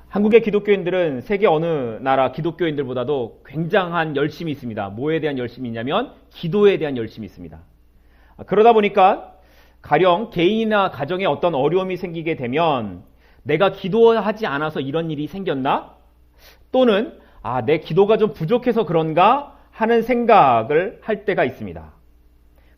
한국의 기독교인들은 세계 어느 나라 기독교인들보다도 굉장한 열심이 있습니다. 뭐에 대한 열심이 있냐면 기도에 대한 열심이 있습니다. 그러다 보니까 가령 개인이나 가정에 어떤 어려움이 생기게 되면 내가 기도하지 않아서 이런 일이 생겼나? 또는 내 기도가 좀 부족해서 그런가? 하는 생각을 할 때가 있습니다.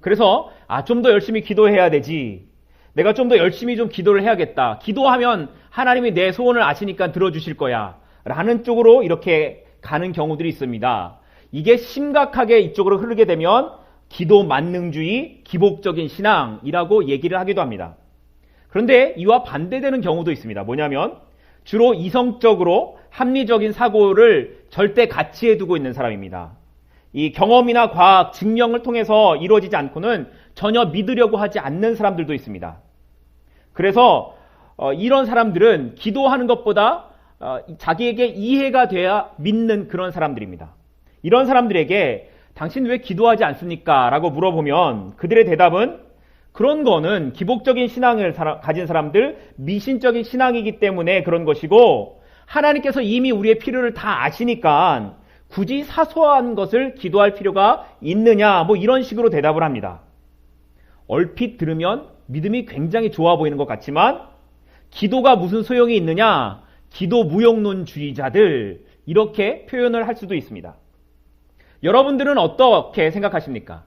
그래서 좀 더 열심히 기도해야 되지. 내가 좀 더 열심히 좀 기도를 해야겠다. 기도하면 하나님이 내 소원을 아시니까 들어주실 거야. 라는 쪽으로 이렇게 가는 경우들이 있습니다. 이게 심각하게 이쪽으로 흐르게 되면 기도 만능주의, 기복적인 신앙이라고 얘기를 하기도 합니다. 그런데 이와 반대되는 경우도 있습니다. 뭐냐면 주로 이성적으로 합리적인 사고를 절대 가치에 두고 있는 사람입니다. 이 경험이나 과학, 증명을 통해서 이루어지지 않고는 전혀 믿으려고 하지 않는 사람들도 있습니다. 그래서 이런 사람들은 기도하는 것보다 자기에게 이해가 돼야 믿는 그런 사람들입니다. 이런 사람들에게 당신 왜 기도하지 않습니까? 라고 물어보면 그들의 대답은 그런 거는 기복적인 신앙을 가진 사람들, 미신적인 신앙이기 때문에 그런 것이고 하나님께서 이미 우리의 필요를 다 아시니까 굳이 사소한 것을 기도할 필요가 있느냐, 이런 식으로 대답을 합니다. 얼핏 들으면 믿음이 굉장히 좋아 보이는 것 같지만 기도가 무슨 소용이 있느냐, 기도 무용론주의자들, 이렇게 표현을 할 수도 있습니다. 여러분들은 어떻게 생각하십니까?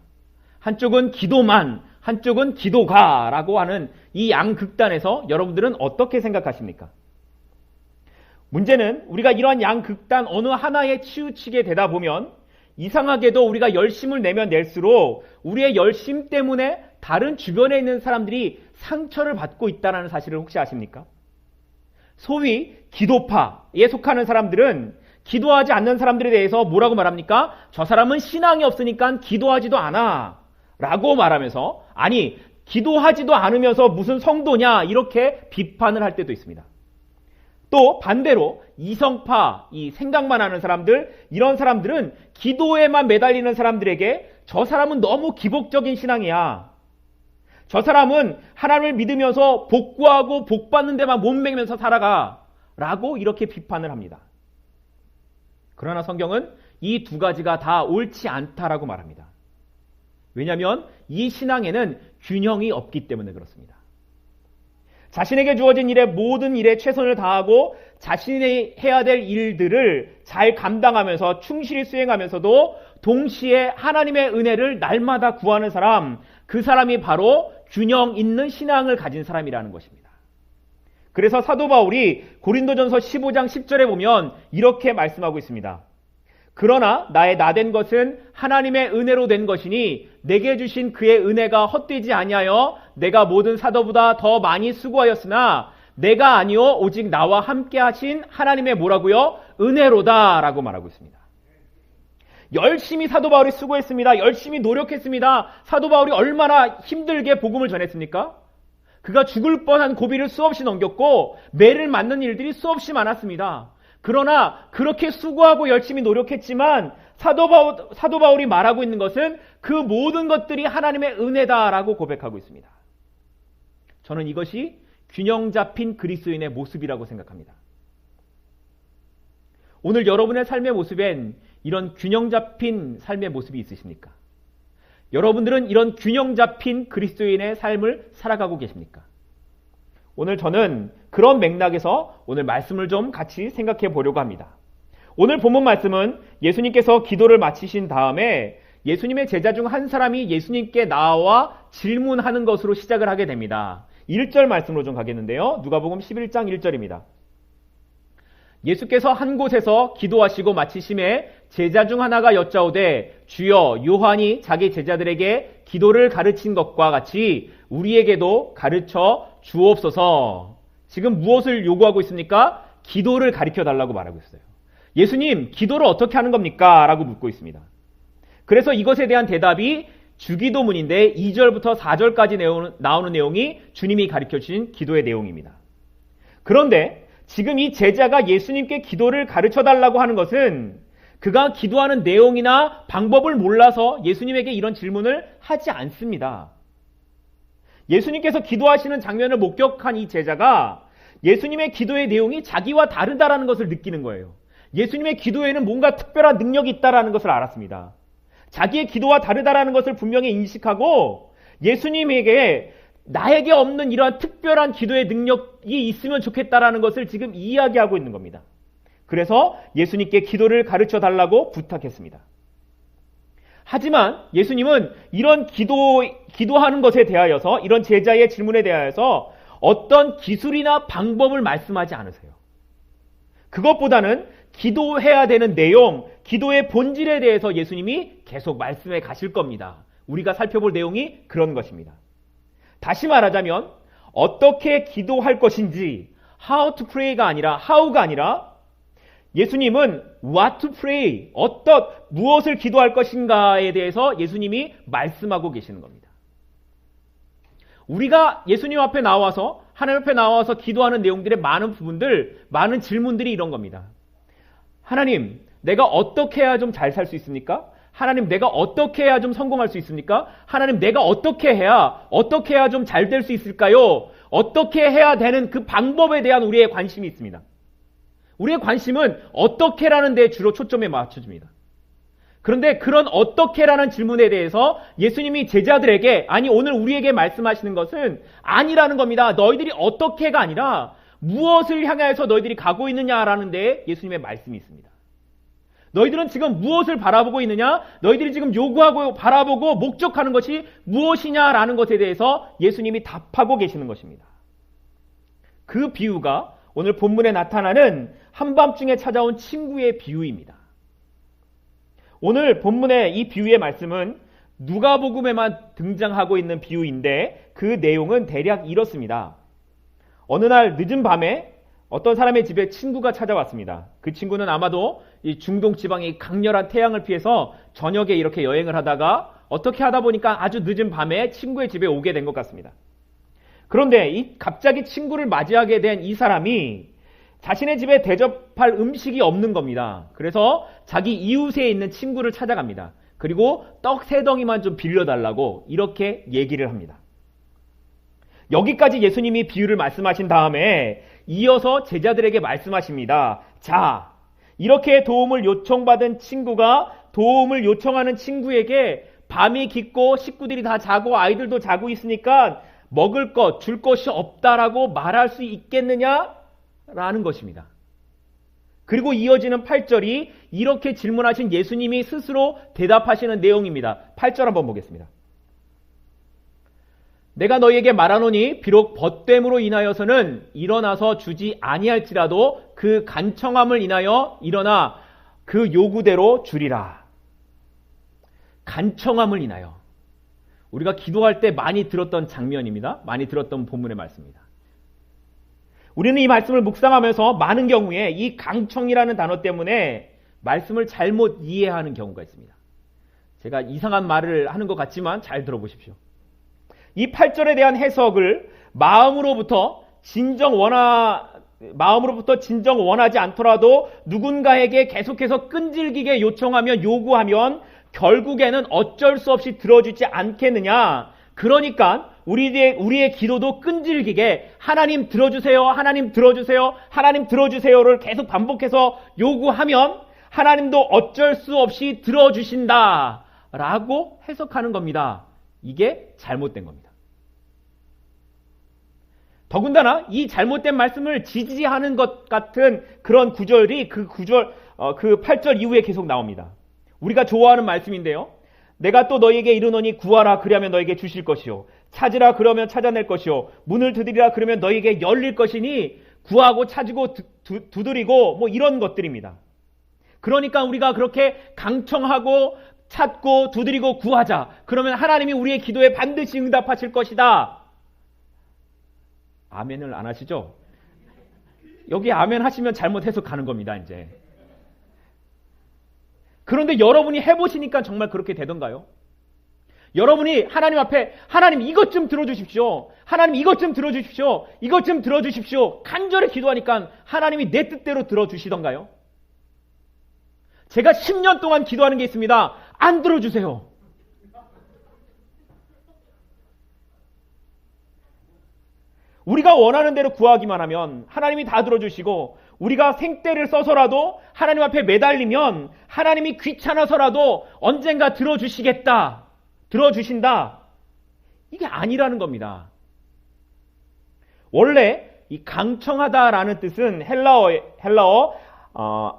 한쪽은 기도만, 한쪽은 기도가라고 하는 이 양극단에서 여러분들은 어떻게 생각하십니까? 문제는 우리가 이러한 양극단 어느 하나에 치우치게 되다 보면 이상하게도 우리가 열심을 내면 낼수록 우리의 열심 때문에 다른 주변에 있는 사람들이 상처를 받고 있다는 사실을 혹시 아십니까? 소위 기도파에 속하는 사람들은 기도하지 않는 사람들에 대해서 뭐라고 말합니까? 저 사람은 신앙이 없으니까 기도하지도 않아 라고 말하면서 기도하지도 않으면서 무슨 성도냐 이렇게 비판을 할 때도 있습니다. 또 반대로 이성파, 이 생각만 하는 사람들, 이런 사람들은 기도에만 매달리는 사람들에게 저 사람은 너무 기복적인 신앙이야. 저 사람은 하나님을 믿으면서 복구하고 복받는 데만 몸매면서 살아가 라고 이렇게 비판을 합니다. 그러나 성경은 이 두 가지가 다 옳지 않다라고 말합니다. 왜냐하면 이 신앙에는 균형이 없기 때문에 그렇습니다. 자신에게 주어진 일에 모든 일에 최선을 다하고 자신이 해야 될 일들을 잘 감당하면서 충실히 수행하면서도 동시에 하나님의 은혜를 날마다 구하는 사람, 그 사람이 바로 균형 있는 신앙을 가진 사람이라는 것입니다. 그래서 사도 바울이 고린도전서 15장 10절에 보면 이렇게 말씀하고 있습니다. 그러나 나의 나된 것은 하나님의 은혜로 된 것이니 내게 주신 그의 은혜가 헛되지 아니하여 내가 모든 사도보다 더 많이 수고하였으나 내가 아니요 오직 나와 함께 하신 하나님의 뭐라고요? 은혜로다 라고 말하고 있습니다. 열심히 사도 바울이 수고했습니다. 열심히 노력했습니다. 사도 바울이 얼마나 힘들게 복음을 전했습니까? 그가 죽을 뻔한 고비를 수없이 넘겼고 매를 맞는 일들이 수없이 많았습니다. 그러나 그렇게 수고하고 열심히 노력했지만 사도 바울이 말하고 있는 것은 그 모든 것들이 하나님의 은혜다라고 고백하고 있습니다. 저는 이것이 균형 잡힌 그리스도인의 모습이라고 생각합니다. 오늘 여러분의 삶의 모습엔 이런 균형 잡힌 삶의 모습이 있으십니까? 여러분들은 이런 균형 잡힌 그리스도인의 삶을 살아가고 계십니까? 오늘 저는 그런 맥락에서 오늘 말씀을 좀 같이 생각해 보려고 합니다. 오늘 본문 말씀은 예수님께서 기도를 마치신 다음에 예수님의 제자 중 한 사람이 예수님께 나와 질문하는 것으로 시작을 하게 됩니다. 1절 말씀으로 좀 가겠는데요. 누가복음 11장 1절입니다. 예수께서 한 곳에서 기도하시고 마치심에 제자 중 하나가 여짜오되 주여 요한이 자기 제자들에게 기도를 가르친 것과 같이 우리에게도 가르쳐 주옵소서. 지금 무엇을 요구하고 있습니까? 기도를 가르쳐 달라고 말하고 있어요. 예수님, 기도를 어떻게 하는 겁니까? 라고 묻고 있습니다. 그래서 이것에 대한 대답이 주기도문인데 2절부터 4절까지 나오는 내용이 주님이 가르쳐 주신 기도의 내용입니다. 그런데 지금 이 제자가 예수님께 기도를 가르쳐 달라고 하는 것은 그가 기도하는 내용이나 방법을 몰라서 예수님에게 이런 질문을 하지 않습니다. 예수님께서 기도하시는 장면을 목격한 이 제자가 예수님의 기도의 내용이 자기와 다르다라는 것을 느끼는 거예요. 예수님의 기도에는 뭔가 특별한 능력이 있다라는 것을 알았습니다. 자기의 기도와 다르다라는 것을 분명히 인식하고 예수님에게 나에게 없는 이러한 특별한 기도의 능력이 있으면 좋겠다라는 것을 지금 이야기하고 있는 겁니다. 그래서 예수님께 기도를 가르쳐 달라고 부탁했습니다. 하지만 예수님은 이런 기도하는 것에 대하여서, 이런 제자의 질문에 대하여서 어떤 기술이나 방법을 말씀하지 않으세요. 그것보다는 기도해야 되는 내용, 기도의 본질에 대해서 예수님이 계속 말씀해 가실 겁니다. 우리가 살펴볼 내용이 그런 것입니다. 다시 말하자면 어떻게 기도할 것인지, how to pray가 아니라 how가 아니라 예수님은 what to pray, 무엇을 기도할 것인가에 대해서 예수님이 말씀하고 계시는 겁니다. 우리가 예수님 앞에 나와서, 하나님 앞에 나와서 기도하는 내용들의 많은 부분들, 많은 질문들이 이런 겁니다. 하나님, 내가 어떻게 해야 좀 잘 살 수 있습니까? 하나님, 내가 어떻게 해야 좀 성공할 수 있습니까? 하나님, 내가 어떻게 해야 좀 잘 될 수 있을까요? 어떻게 해야 되는 그 방법에 대한 우리의 관심이 있습니다. 우리의 관심은 어떻게라는 데 주로 초점에 맞춰집니다. 그런데 그런 어떻게라는 질문에 대해서 예수님이 제자들에게, 아니 오늘 우리에게 말씀하시는 것은 아니라는 겁니다. 너희들이 어떻게가 아니라 무엇을 향해서 너희들이 가고 있느냐라는 데 예수님의 말씀이 있습니다. 너희들은 지금 무엇을 바라보고 있느냐? 너희들이 지금 요구하고 바라보고 목적하는 것이 무엇이냐라는 것에 대해서 예수님이 답하고 계시는 것입니다. 그 비유가 오늘 본문에 나타나는 한밤중에 찾아온 친구의 비유입니다. 오늘 본문의 이 비유의 말씀은 누가복음에만 등장하고 있는 비유인데 그 내용은 대략 이렇습니다. 어느 날 늦은 밤에 어떤 사람의 집에 친구가 찾아왔습니다. 그 친구는 아마도 이 중동 지방의 강렬한 태양을 피해서 저녁에 이렇게 여행을 하다가 어떻게 하다 보니까 아주 늦은 밤에 친구의 집에 오게 된 것 같습니다. 그런데 갑자기 친구를 맞이하게 된 이 사람이 자신의 집에 대접할 음식이 없는 겁니다. 그래서 자기 이웃에 있는 친구를 찾아갑니다. 그리고 떡 3덩이만 좀 빌려달라고 이렇게 얘기를 합니다. 여기까지 예수님이 비유를 말씀하신 다음에 이어서 제자들에게 말씀하십니다. 자, 이렇게 도움을 요청받은 친구가 도움을 요청하는 친구에게 밤이 깊고 식구들이 다 자고 아이들도 자고 있으니까 먹을 것, 줄 것이 없다라고 말할 수 있겠느냐라는 것입니다. 그리고 이어지는 8절이 이렇게 질문하신 예수님이 스스로 대답하시는 내용입니다. 8절 한번 보겠습니다. 내가 너희에게 말하노니 비록 벗됨으로 인하여서는 일어나서 주지 아니할지라도 그 간청함을 인하여 일어나 그 요구대로 주리라. 간청함을 인하여. 우리가 기도할 때 많이 들었던 장면입니다. 많이 들었던 본문의 말씀입니다. 우리는 이 말씀을 묵상하면서 많은 경우에 이 간청이라는 단어 때문에 말씀을 잘못 이해하는 경우가 있습니다. 제가 이상한 말을 하는 것 같지만 잘 들어보십시오. 이 8절에 대한 해석을 마음으로부터 진정 원하지 않더라도 누군가에게 계속해서 끈질기게 요청하면 요구하면 결국에는 어쩔 수 없이 들어주지 않겠느냐. 그러니까 우리의 기도도 끈질기게 하나님 들어주세요, 하나님 들어주세요, 하나님 들어주세요를 계속 반복해서 요구하면 하나님도 어쩔 수 없이 들어주신다 라고 해석하는 겁니다. 이게 잘못된 겁니다. 더군다나 이 잘못된 말씀을 지지하는 것 같은 그런 구절이 그 8절 이후에 계속 나옵니다. 우리가 좋아하는 말씀인데요. 내가 또 너희에게 이르노니 구하라 그리하면 너희에게 주실 것이요 찾으라 그러면 찾아낼 것이요 문을 두드리라 그러면 너희에게 열릴 것이니 구하고 찾고 두드리고 뭐 이런 것들입니다. 그러니까 우리가 그렇게 강청하고 찾고 두드리고 구하자. 그러면 하나님이 우리의 기도에 반드시 응답하실 것이다. 아멘을 안 하시죠? 여기 아멘 하시면 잘못 해석하는 겁니다, 이제. 그런데 여러분이 해보시니까 정말 그렇게 되던가요? 여러분이 하나님 앞에 하나님 이것 좀 들어주십시오. 하나님 이것 좀 들어주십시오. 이것 좀 들어주십시오. 간절히 기도하니까 하나님이 내 뜻대로 들어주시던가요? 제가 10년 동안 기도하는 게 있습니다. 안 들어주세요. 우리가 원하는 대로 구하기만 하면 하나님이 다 들어주시고, 우리가 생떼를 써서라도 하나님 앞에 매달리면 하나님이 귀찮아서라도 언젠가 들어주시겠다, 들어주신다, 이게 아니라는 겁니다. 원래 이 강청하다라는 뜻은 헬라어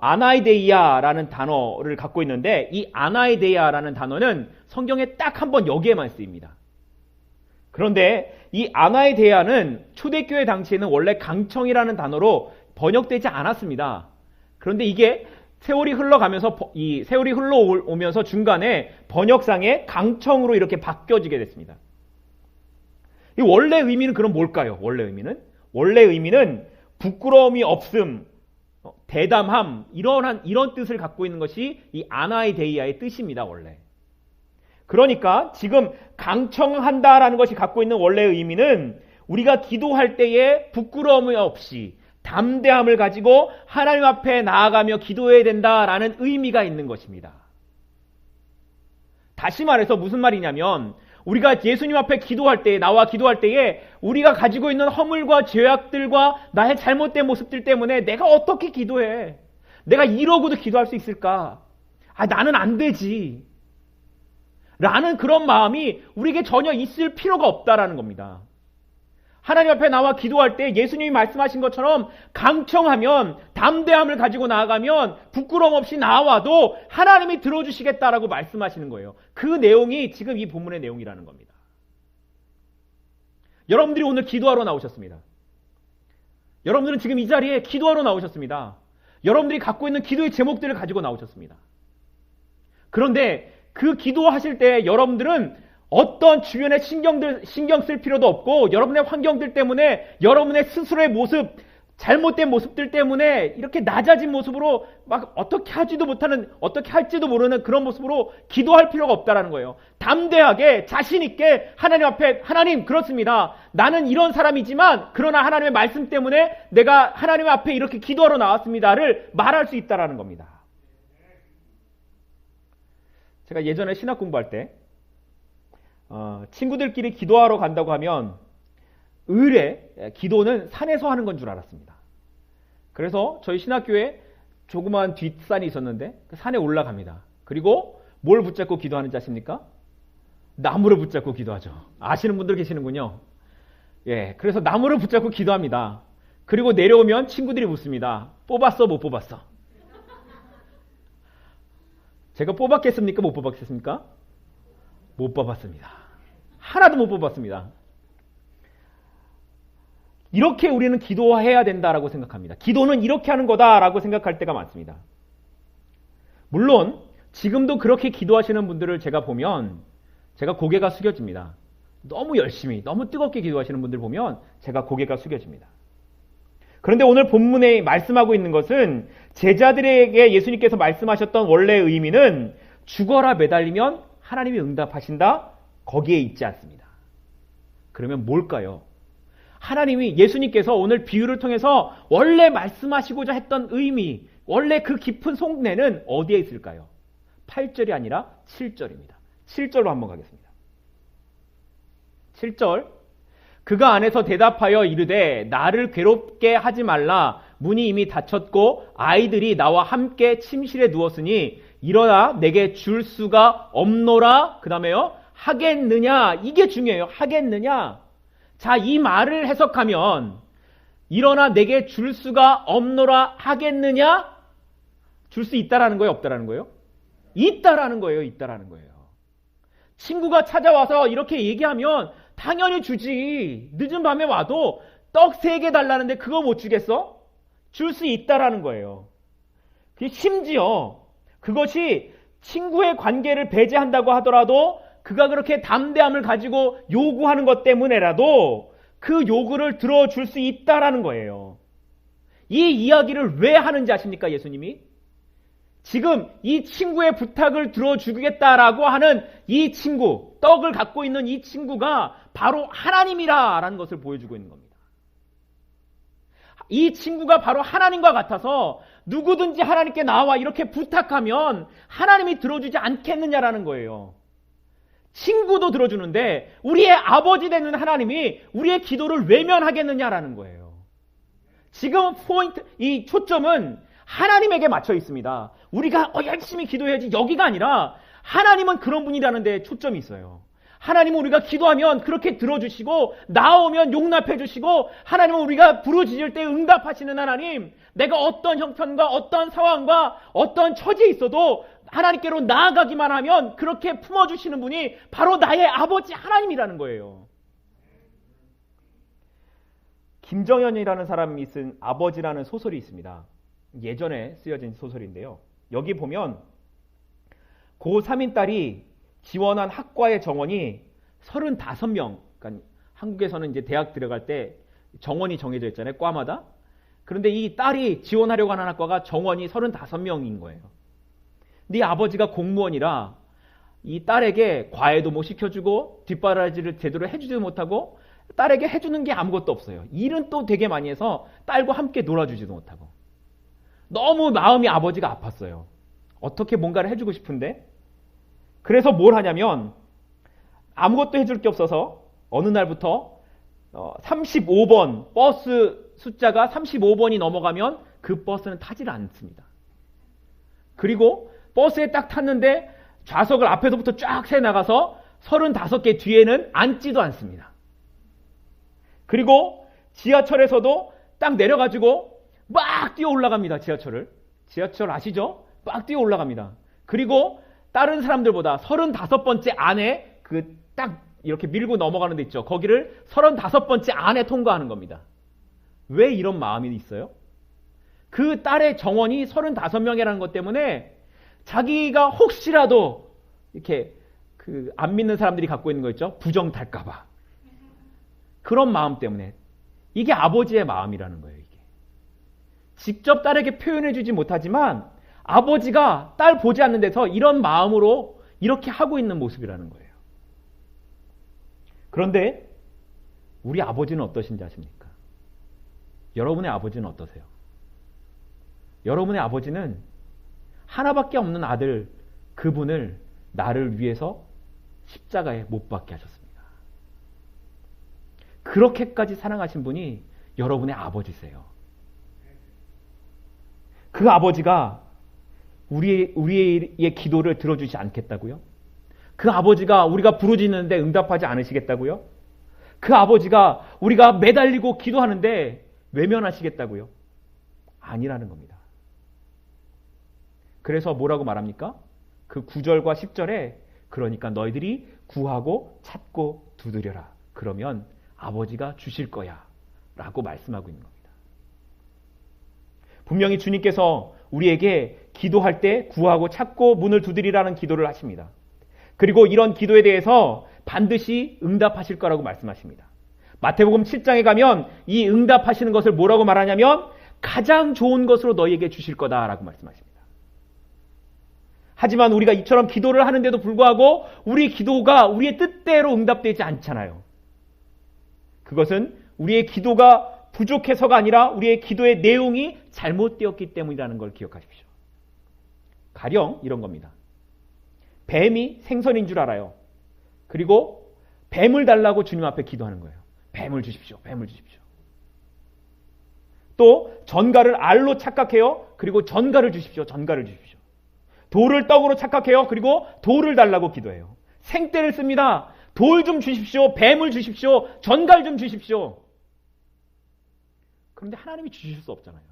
아나이데이아라는 단어를 갖고 있는데, 이 아나이데이아라는 단어는 성경에 딱 한 번 여기에만 쓰입니다. 그런데 이 아나이데이아는 초대교회 당시에는 원래 강청이라는 단어로 번역되지 않았습니다. 그런데 이게 세월이 흘러오면서 중간에 번역상에 강청으로 이렇게 바뀌어지게 됐습니다. 이 원래 의미는 그럼 뭘까요? 원래 의미는 부끄러움이 없음, 대담함, 이런 뜻을 갖고 있는 것이 이 아나이데이아의 뜻입니다, 원래. 그러니까 지금 강청한다라는 것이 갖고 있는 원래의 의미는 우리가 기도할 때에 부끄러움이 없이 담대함을 가지고 하나님 앞에 나아가며 기도해야 된다라는 의미가 있는 것입니다. 다시 말해서 무슨 말이냐면, 우리가 예수님 앞에 나와 기도할 때에 우리가 가지고 있는 허물과 죄악들과 나의 잘못된 모습들 때문에 내가 어떻게 기도해? 내가 이러고도 기도할 수 있을까? 나는 안 되지. 라는 그런 마음이 우리에게 전혀 있을 필요가 없다라는 겁니다. 하나님 앞에 나와 기도할 때 예수님이 말씀하신 것처럼 강청하면, 담대함을 가지고 나아가면, 부끄러움 없이 나와도 하나님이 들어주시겠다라고 말씀하시는 거예요. 그 내용이 지금 이 본문의 내용이라는 겁니다. 여러분들이 오늘 기도하러 나오셨습니다. 여러분들은 지금 이 자리에 기도하러 나오셨습니다. 여러분들이 갖고 있는 기도의 제목들을 가지고 나오셨습니다. 그런데 그 기도하실 때 여러분들은 어떤 주변의 신경 쓸 필요도 없고, 여러분의 환경들 때문에, 여러분의 스스로의 모습, 잘못된 모습들 때문에 이렇게 낮아진 모습으로 막 어떻게 할지도 모르는 그런 모습으로 기도할 필요가 없다라는 거예요. 담대하게, 자신있게 하나님 앞에, 하나님, 그렇습니다. 나는 이런 사람이지만, 그러나 하나님의 말씀 때문에 내가 하나님 앞에 이렇게 기도하러 나왔습니다를 말할 수 있다라는 겁니다. 제가 예전에 신학 공부할 때 친구들끼리 기도하러 간다고 하면 의뢰, 기도는 산에서 하는 건 줄 알았습니다. 그래서 저희 신학교에 조그마한 뒷산이 있었는데 그 산에 올라갑니다. 그리고 뭘 붙잡고 기도하는지 아십니까? 나무를 붙잡고 기도하죠. 아시는 분들 계시는군요. 예, 그래서 나무를 붙잡고 기도합니다. 그리고 내려오면 친구들이 묻습니다. 뽑았어, 못 뽑았어? 제가 뽑았겠습니까? 못 뽑았겠습니까? 못 뽑았습니다. 하나도 못 뽑았습니다. 이렇게 우리는 기도해야 된다라고 생각합니다. 기도는 이렇게 하는 거다라고 생각할 때가 많습니다. 물론 지금도 그렇게 기도하시는 분들을 제가 보면 제가 고개가 숙여집니다. 너무 열심히, 너무 뜨겁게 기도하시는 분들 보면 제가 고개가 숙여집니다. 그런데 오늘 본문에 말씀하고 있는 것은 제자들에게 예수님께서 말씀하셨던 원래의 의미는 죽어라 매달리면 하나님이 응답하신다, 거기에 있지 않습니다. 그러면 뭘까요? 하나님이, 예수님께서 오늘 비유를 통해서 원래 말씀하시고자 했던 의미, 원래 그 깊은 속내는 어디에 있을까요? 8절이 아니라 7절입니다. 7절로 한번 가겠습니다. 7절, 그가 안에서 대답하여 이르되 나를 괴롭게 하지 말라. 문이 이미 닫혔고 아이들이 나와 함께 침실에 누웠으니 일어나 내게 줄 수가 없노라. 그 다음에요, 하겠느냐. 이게 중요해요. 하겠느냐. 자, 이 말을 해석하면 일어나 내게 줄 수가 없노라 하겠느냐? 줄 수 있다라는 거예요? 없다라는 거예요? 있다라는 거예요. 있다라는 거예요. 친구가 찾아와서 이렇게 얘기하면 당연히 주지. 늦은 밤에 와도 떡 3개 달라는데 그거 못 주겠어? 줄 수 있다라는 거예요. 심지어 그것이 친구의 관계를 배제한다고 하더라도 그가 그렇게 담대함을 가지고 요구하는 것 때문에라도 그 요구를 들어줄 수 있다라는 거예요. 이 이야기를 왜 하는지 아십니까? 예수님이 지금 이 친구의 부탁을 들어주겠다라고 하는 이 친구, 떡을 갖고 있는 이 친구가 바로 하나님이라는 것을 보여주고 있는 겁니다. 이 친구가 바로 하나님과 같아서 누구든지 하나님께 나와 이렇게 부탁하면 하나님이 들어주지 않겠느냐라는 거예요. 친구도 들어주는데 우리의 아버지 되는 하나님이 우리의 기도를 외면하겠느냐라는 거예요. 지금 이 초점은 하나님에게 맞춰 있습니다. 우리가 열심히 기도해야지 여기가 아니라 하나님은 그런 분이라는 데 초점이 있어요. 하나님은 우리가 기도하면 그렇게 들어주시고 나오면 용납해 주시고 하나님은 우리가 부르짖을 때 응답하시는 하나님, 내가 어떤 형편과 어떤 상황과 어떤 처지에 있어도 하나님께로 나아가기만 하면 그렇게 품어주시는 분이 바로 나의 아버지 하나님이라는 거예요. 김정현이라는 사람이 쓴 아버지라는 소설이 있습니다. 예전에 쓰여진 소설인데요. 여기 보면 고3인 딸이 지원한 학과의 정원이 35명, 그러니까 한국에서는 이제 대학 들어갈 때 정원이 정해져 있잖아요. 과마다. 그런데 이 딸이 지원하려고 하는 학과가 정원이 35명인 거예요. 근데 이 아버지가 공무원이라 이 딸에게 과외도 못 시켜주고 뒷바라지를 제대로 해주지도 못하고 딸에게 해주는 게 아무것도 없어요. 일은 또 되게 많이 해서 딸과 함께 놀아주지도 못하고. 너무 마음이 아버지가 아팠어요. 어떻게 뭔가를 해주고 싶은데 그래서 뭘 하냐면 아무것도 해줄 게 없어서 어느 날부터 35번 버스 숫자가 35번이 넘어가면 그 버스는 타지를 않습니다. 그리고 버스에 딱 탔는데 좌석을 앞에서부터 쫙 세 나가서 35개 뒤에는 앉지도 않습니다. 그리고 지하철에서도 딱 내려가지고 막 뛰어 올라갑니다. 지하철 아시죠? 막 뛰어 올라갑니다. 그리고 다른 사람들보다 35번째 안에 그 딱 이렇게 밀고 넘어가는 데 있죠. 거기를 35번째 안에 통과하는 겁니다. 왜 이런 마음이 있어요? 그 딸의 정원이 35명이라는 것 때문에 자기가 혹시라도 이렇게 안 믿는 사람들이 갖고 있는 거 있죠? 부정 탈까봐. 그런 마음 때문에. 이게 아버지의 마음이라는 거예요. 이게. 직접 딸에게 표현해주지 못하지만 아버지가 딸 보지 않는 데서 이런 마음으로 이렇게 하고 있는 모습이라는 거예요. 그런데 우리 아버지는 어떠신지 아십니까? 여러분의 아버지는 어떠세요? 여러분의 아버지는 하나밖에 없는 아들, 그분을 나를 위해서 십자가에 못 박게 하셨습니다. 그렇게까지 사랑하신 분이 여러분의 아버지세요. 그 아버지가 우리의 기도를 들어주지 않겠다고요? 그 아버지가 우리가 부르짖는데 응답하지 않으시겠다고요? 그 아버지가 우리가 매달리고 기도하는데 외면하시겠다고요? 아니라는 겁니다. 그래서 뭐라고 말합니까? 그 9절과 10절에 그러니까 너희들이 구하고 찾고 두드려라. 그러면 아버지가 주실 거야. 라고 말씀하고 있는 겁니다. 분명히 주님께서 우리에게 기도할 때 구하고 찾고 문을 두드리라는 기도를 하십니다. 그리고 이런 기도에 대해서 반드시 응답하실 거라고 말씀하십니다. 마태복음 7장에 가면 이 응답하시는 것을 뭐라고 말하냐면 가장 좋은 것으로 너희에게 주실 거다라고 말씀하십니다. 하지만 우리가 이처럼 기도를 하는데도 불구하고 우리 기도가 우리의 뜻대로 응답되지 않잖아요. 그것은 우리의 기도가 부족해서가 아니라 우리의 기도의 내용이 잘못되었기 때문이라는 걸 기억하십시오. 가령 이런 겁니다. 뱀이 생선인 줄 알아요. 그리고 뱀을 달라고 주님 앞에 기도하는 거예요. 뱀을 주십시오. 뱀을 주십시오. 또 전갈을 알로 착각해요. 그리고 전갈을 주십시오. 전갈을 주십시오. 돌을 떡으로 착각해요. 그리고 돌을 달라고 기도해요. 생떼를 씁니다. 돌 좀 주십시오. 뱀을 주십시오. 전갈 좀 주십시오. 그런데 하나님이 주실 수 없잖아요.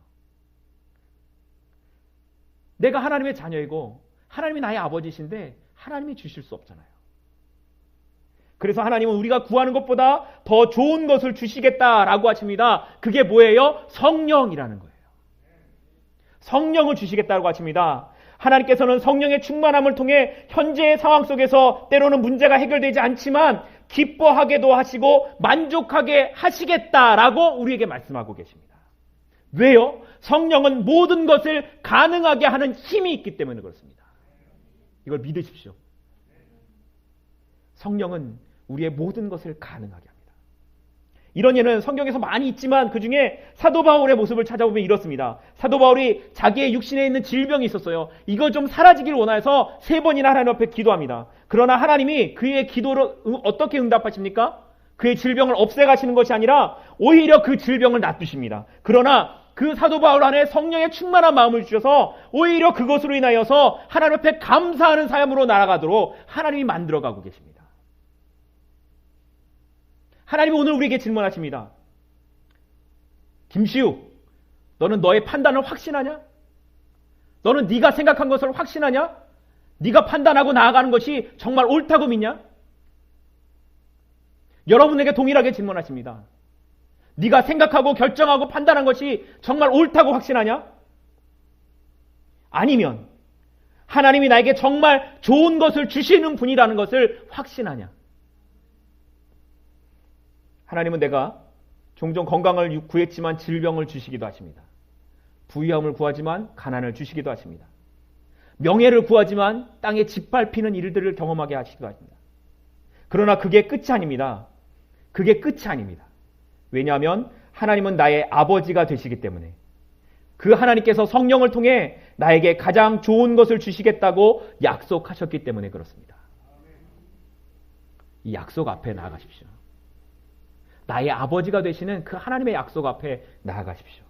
내가 하나님의 자녀이고 하나님이 나의 아버지신데 하나님이 주실 수 없잖아요. 그래서 하나님은 우리가 구하는 것보다 더 좋은 것을 주시겠다라고 하십니다. 그게 뭐예요? 성령이라는 거예요. 성령을 주시겠다고 하십니다. 하나님께서는 성령의 충만함을 통해 현재의 상황 속에서 때로는 문제가 해결되지 않지만 기뻐하게도 하시고 만족하게 하시겠다라고 우리에게 말씀하고 계십니다. 왜요? 성령은 모든 것을 가능하게 하는 힘이 있기 때문에 그렇습니다. 이걸 믿으십시오. 성령은 우리의 모든 것을 가능하게 합니다. 이런 예는 성경에서 많이 있지만 그 중에 사도 바울의 모습을 찾아보면 이렇습니다. 사도 바울이 자기의 육신에 있는 질병이 있었어요. 이거 좀 사라지길 원해서 3번이나 하나님 앞에 기도합니다. 그러나 하나님이 그의 기도를 어떻게 응답하십니까? 그의 질병을 없애가시는 것이 아니라 오히려 그 질병을 놔두십니다. 그러나 그 사도 바울 안에 성령의 충만한 마음을 주셔서 오히려 그것으로 인하여서 하나님 앞에 감사하는 삶으로 나아가도록 하나님이 만들어가고 계십니다. 하나님이 오늘 우리에게 질문하십니다. 김시우, 너는 너의 판단을 확신하냐? 너는 네가 생각한 것을 확신하냐? 네가 판단하고 나아가는 것이 정말 옳다고 믿냐? 여러분에게 동일하게 질문하십니다. 네가 생각하고 결정하고 판단한 것이 정말 옳다고 확신하냐? 아니면 하나님이 나에게 정말 좋은 것을 주시는 분이라는 것을 확신하냐? 하나님은 내가 종종 건강을 구했지만 질병을 주시기도 하십니다. 부유함을 구하지만 가난을 주시기도 하십니다. 명예를 구하지만 땅에 짓밟히는 일들을 경험하게 하시기도 하십니다. 그러나 그게 끝이 아닙니다. 그게 끝이 아닙니다. 왜냐하면 하나님은 나의 아버지가 되시기 때문에 그 하나님께서 성령을 통해 나에게 가장 좋은 것을 주시겠다고 약속하셨기 때문에 그렇습니다. 이 약속 앞에 나아가십시오. 나의 아버지가 되시는 그 하나님의 약속 앞에 나아가십시오.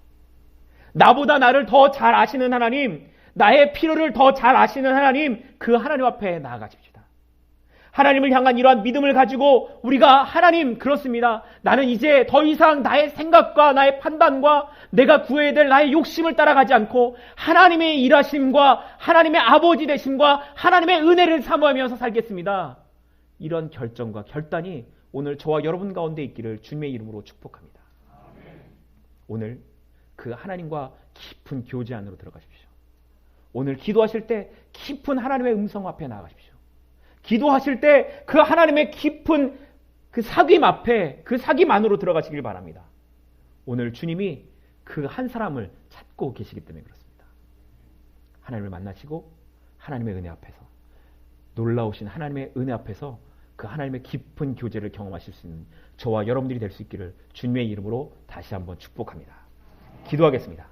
나보다 나를 더 잘 아시는 하나님, 나의 필요를 더 잘 아시는 하나님, 그 하나님 앞에 나아가십시다. 하나님을 향한 이러한 믿음을 가지고 우리가 하나님 그렇습니다. 나는 이제 더 이상 나의 생각과 나의 판단과 내가 구해야 될 나의 욕심을 따라가지 않고 하나님의 일하심과 하나님의 아버지 되심과 하나님의 은혜를 사모하면서 살겠습니다. 이런 결정과 결단이 오늘 저와 여러분 가운데 있기를 주님의 이름으로 축복합니다. 오늘 그 하나님과 깊은 교제 안으로 들어가십시오. 오늘 기도하실 때 깊은 하나님의 음성 앞에 나가십시오. 기도하실 때 그 하나님의 깊은 그 사귐 앞에 그 사귐 안으로 들어가시길 바랍니다. 오늘 주님이 그 한 사람을 찾고 계시기 때문에 그렇습니다. 하나님을 만나시고 하나님의 은혜 앞에서 놀라우신 하나님의 은혜 앞에서 그 하나님의 깊은 교제를 경험하실 수 있는 저와 여러분들이 될 수 있기를 주님의 이름으로 다시 한번 축복합니다. 기도하겠습니다.